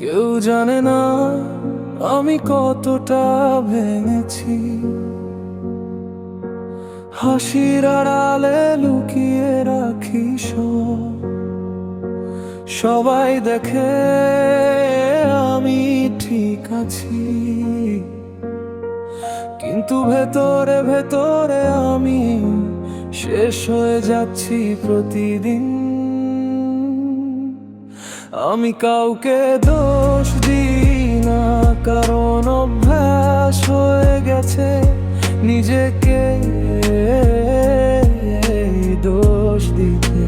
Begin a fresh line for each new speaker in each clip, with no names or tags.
কেউ জানে না আমি কতটা ভেঙেছি, হাসির আড়ালে লুকিয়ে রাখি সব। সবাই দেখে আমি ঠিক আছি, কিন্তু ভেতরে ভেতরে আমি শেষ হয়ে যাচ্ছি প্রতিদিন। আমি কাউকে দোষ দিই না, কারণ অভ্যাস হয়ে গেছে নিজেকে দোষ দিতে।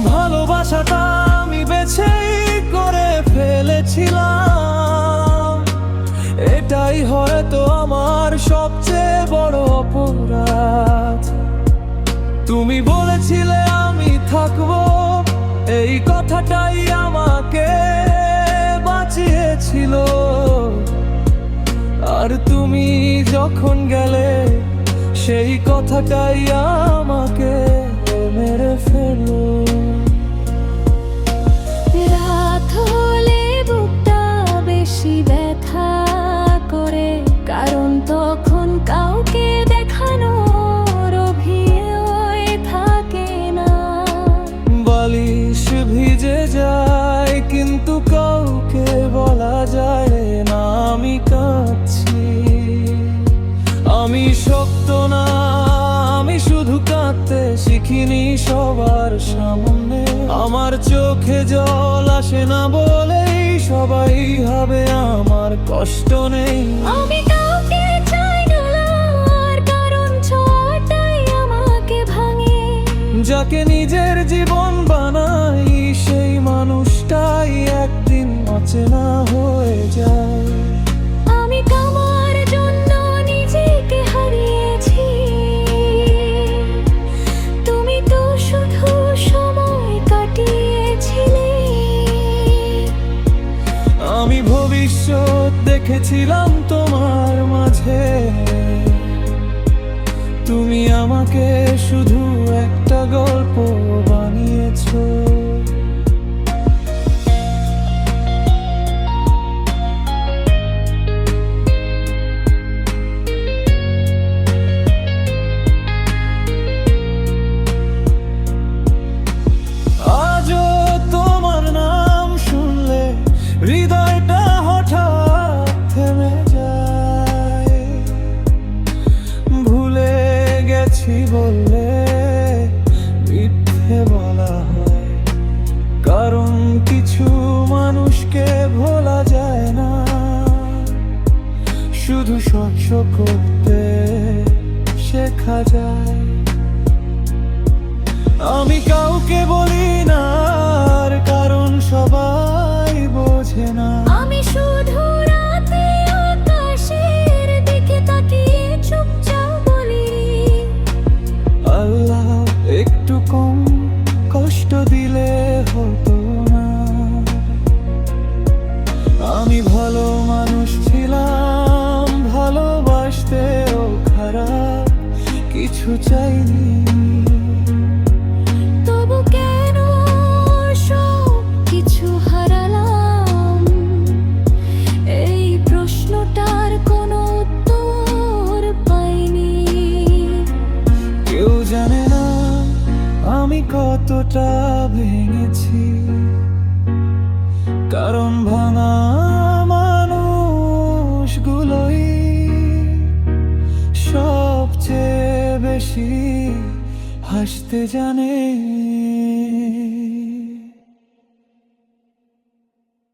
ভালোবাসাটা আমি বেছেই করে ফেলেছিলাম, এটাই হয়তো আমার সবচেয়ে বড় অপরাধ। তুমি বলেছিলে আমি থাকবো, এই কথাটাই আমাকে বাঁচিয়েছিল। আর তুমি যখন গেলে, সেই কথাটাই আমাকে মেরে ফেলো।
রাত হলে বুকটা বেশি ব্যথা করে, কারণ তখন কাউকে দেখানোর অভিনয় থাকে না।
বালিশ ভিজে যায়, কিন্তু কাউকে বলা যায় না আমি কাঁদছি। আমি শক্ত না, আমি শুধু কাঁদতে শিখিনি সবার সামনে। আমার চোখে জল আসে না বলেই সবাই ভাবে আমার কষ্ট নেই।
আমি কাউকে চাই না আর, কারণ ছোঁয়াটাই আমাকে ভাঙে।
যাকে নিজের জীবন বানাই, সেই মানুষটাই একদিন অচেনা হয়ে যায়।
আমি কামার জন্য নিজেকে হারিয়েছি, তুমি তো শুধু সময় কাটিয়েছিলে।
আমি ভবিষ্যৎ দেখেছিলাম তোমার মাঝে, তুমি আমাকে শুধু একটা গল্প বানিয়েছো। আজও তোমার নাম শুনলে হৃদয়টা হঠাৎ থেমে যায়। ভুলে গেছি বললে মিথ্যে বলা হয়, কারণ কিছু মানুষকে ভোলা যায় না, শুধু সহ্য করতে শেখা যায়। আমি কাউকে বলি না আর, কারণ সবাই বোঝে না।
আমি শুধু রাতে আকাশের দিকে তাকিয়ে চুপচাপ বলি,
আল্লাহ একটু কম কষ্ট দিলে হতো না। আমি ভালো মানুষ ছিলাম, ভালোবাসতেও খারাপ কিছু চাইনি।
তবু কেন সব কিছু হারালাম? এই প্রশ্নটার কোনো উত্তর পাইনি।
কেউ জানে না আমি কতটা ভেঙেছি, কারণ ভাঙা মানুষগুলোই সবচেয়ে বেশি হাসতে জানে।